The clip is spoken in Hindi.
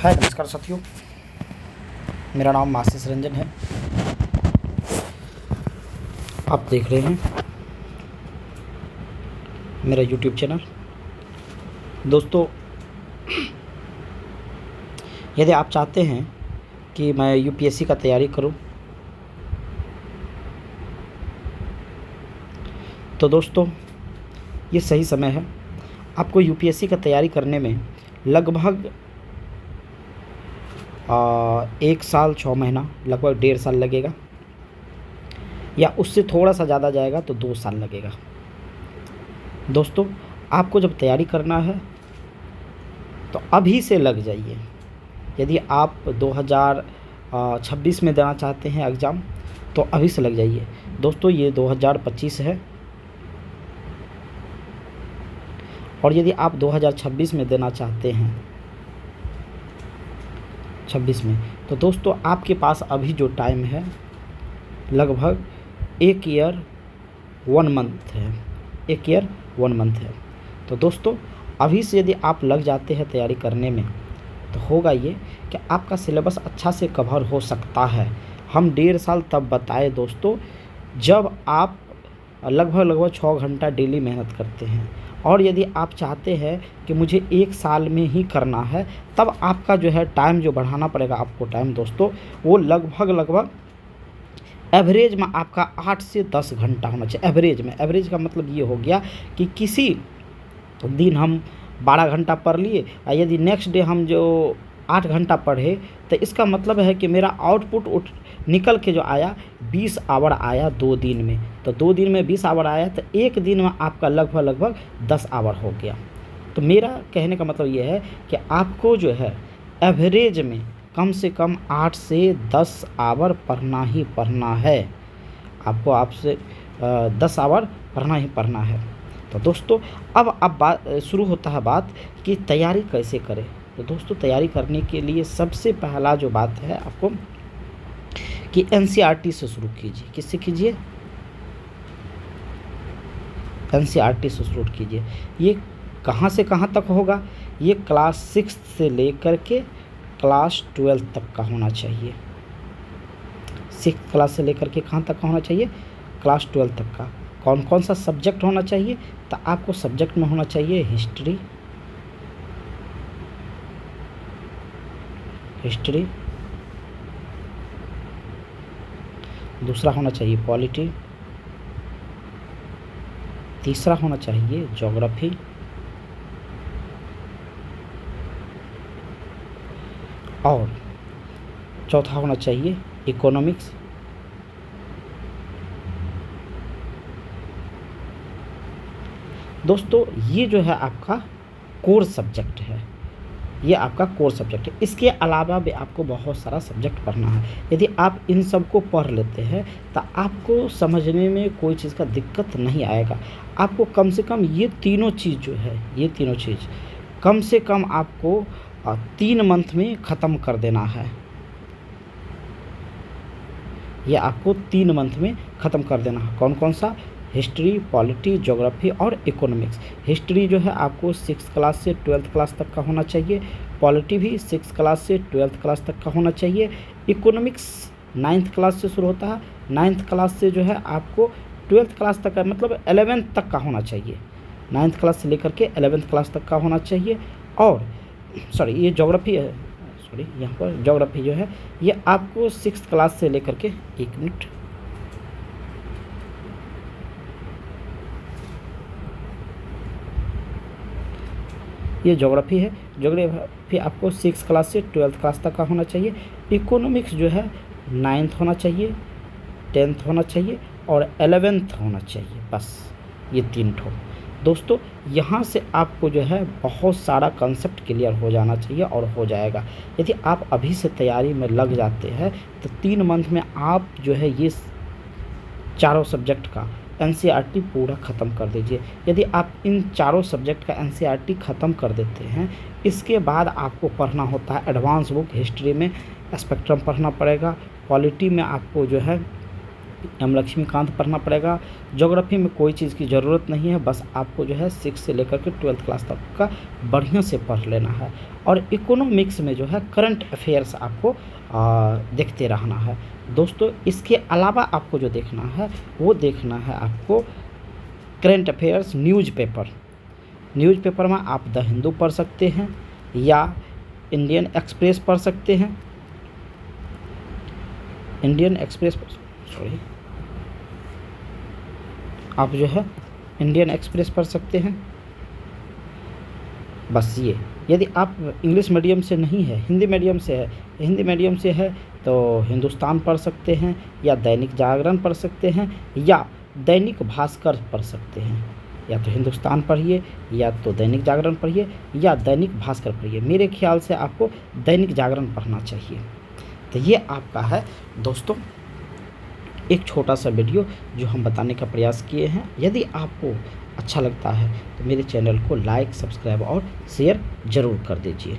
हाय नमस्कार साथियों, मेरा नाम आशीष रंजन है। आप देख रहे हैं मेरा यूट्यूब चैनल। दोस्तों, यदि आप चाहते हैं कि मैं यूपीएससी का तैयारी करूं, तो दोस्तों ये सही समय है। आपको यूपीएससी का तैयारी करने में लगभग 1 साल 6 महीना, लगभग 1.5 साल लगेगा, या उससे थोड़ा सा ज़्यादा जाएगा तो 2 साल लगेगा। दोस्तों, आपको जब तैयारी करना है तो अभी से लग जाइए। यदि आप 2026 में देना चाहते हैं एग्ज़ाम तो अभी से लग जाइए। दोस्तों, ये 2025 है, और यदि आप 2026 में देना चाहते हैं 26 में, तो दोस्तों आपके पास अभी जो टाइम है लगभग 1 ईयर 1 मंथ है। 1 ईयर 1 मंथ है। तो दोस्तों अभी से यदि आप लग जाते हैं तैयारी करने में, तो होगा ये कि आपका सिलेबस अच्छा से कवर हो सकता है। हम 1.5 साल तब बताए दोस्तों जब आप लगभग 6 घंटा डेली मेहनत करते हैं। और यदि आप चाहते हैं कि मुझे 1 साल में ही करना है, तब आपका जो है टाइम जो बढ़ाना पड़ेगा आपको टाइम दोस्तों, वो लगभग एवरेज में आपका 8 से 10 घंटा होना चाहिए। एवरेज में, एवरेज का मतलब ये हो गया कि किसी दिन हम 12 घंटा पढ़ लिए, और यदि नेक्स्ट डे हम जो 8 घंटा पढ़े, तो इसका मतलब है कि मेरा आउटपुट निकल के जो आया 20 आवर आया 2 दिन में। तो 2 दिन में 20 आवर आया, तो 1 दिन में आपका लगभग 10 आवर हो गया। तो मेरा कहने का मतलब ये है कि आपको जो है एवरेज में कम से कम 8 से 10 आवर पढ़ना ही पढ़ना है। आपको आपसे 10 आवर पढ़ना ही पढ़ना है। तो दोस्तों अब बात शुरू होता है बात कि तैयारी कैसे करें। तो दोस्तों तैयारी करने के लिए सबसे पहला जो बात है आपको कि एनसीईआरटी से शुरू कीजिए। किससे कीजिए? एनसीईआरटी से शुरू कीजिए। ये कहाँ से कहाँ तक होगा? ये क्लास 6 से लेकर के क्लास 12 तक का होना चाहिए। 6th क्लास से लेकर के कहाँ तक का होना चाहिए? क्लास 12 तक का। कौन कौन सा सब्जेक्ट होना चाहिए? तो आपको सब्जेक्ट में होना चाहिए हिस्ट्री, दूसरा होना चाहिए पॉलिटी, तीसरा होना चाहिए ज्योग्राफी, और चौथा होना चाहिए इकोनॉमिक्स। दोस्तों ये जो है आपका कोर सब्जेक्ट है, ये आपका कोर सब्जेक्ट है। इसके अलावा भी आपको बहुत सारा सब्जेक्ट पढ़ना है। यदि आप इन सब को पढ़ लेते हैं तो आपको समझने में कोई चीज़ का दिक्कत नहीं आएगा। आपको कम से कम ये तीनों चीज़ जो है, ये तीनों चीज़ कम से कम आपको 3 मंथ में ख़त्म कर देना है। ये आपको 3 मंथ में ख़त्म कर देना है। कौन कौन सा? हिस्ट्री, पॉलिटी, ज्योग्राफी और इकोनॉमिक्स। हिस्ट्री जो है आपको 6th क्लास से 12th क्लास तक का होना चाहिए। पॉलिटी भी 6th क्लास से 12th क्लास तक का होना चाहिए। इकोनॉमिक्स 9th क्लास से शुरू होता है। 9th क्लास से जो है आपको 12th क्लास तक का, मतलब 11th तक का होना चाहिए। 9th क्लास से लेकर के 11th क्लास तक का होना चाहिए। और सॉरी, ये ज्योग्राफी है, सॉरी यहाँ पर ज्योग्राफी जो है ये आपको 6th क्लास से लेकर के, 1 मिनट, ये ज्योग्राफी है। ज्योग्राफी आपको 6th क्लास से 12th क्लास तक का होना चाहिए। इकोनॉमिक्स जो है 9th होना चाहिए, 10th होना चाहिए और 11th होना चाहिए। बस ये 3 ठो। दोस्तों यहाँ से आपको जो है बहुत सारा कंसेप्ट क्लियर हो जाना चाहिए, और हो जाएगा। यदि आप अभी से तैयारी में लग जाते हैं तो 3 मंथ में आप जो है ये चारों सब्जेक्ट का एनसीईआरटी पूरा ख़त्म कर दीजिए। यदि आप इन चारों सब्जेक्ट का एनसीईआरटी ख़त्म कर देते हैं, इसके बाद आपको पढ़ना होता है एडवांस बुक। हिस्ट्री में स्पेक्ट्रम पढ़ना पड़ेगा। पॉलिटी में आपको जो है एम लक्ष्मीकांत पढ़ना पड़ेगा। ज्योग्राफी में कोई चीज़ की ज़रूरत नहीं है, बस आपको जो है 6 से लेकर के 12th क्लास तक का बढ़िया से पढ़ लेना है। और इकोनॉमिक्स में जो है करंट अफेयर्स आपको देखते रहना है दोस्तों। इसके अलावा आपको जो देखना है वो देखना है आपको करंट अफेयर्स न्यूज़पेपर में आप द हिंदू पढ़ सकते हैं या इंडियन एक्सप्रेस पढ़ सकते हैं। आप जो है इंडियन एक्सप्रेस पढ़ सकते हैं। बस ये, यदि आप इंग्लिश मीडियम से नहीं है, हिंदी मीडियम से है तो हिंदुस्तान पढ़ सकते हैं या दैनिक जागरण पढ़ सकते हैं या दैनिक भास्कर पढ़ सकते हैं। या तो हिंदुस्तान पढ़िए या तो दैनिक जागरण पढ़िए या दैनिक भास्कर पढ़िए। मेरे ख्याल से आपको दैनिक जागरण पढ़ना चाहिए। तो ये आपका है दोस्तों एक छोटा सा वीडियो जो हम बताने का प्रयास किए हैं। यदि आपको अच्छा लगता है तो मेरे चैनल को लाइक, सब्सक्राइब और शेयर ज़रूर कर दीजिए।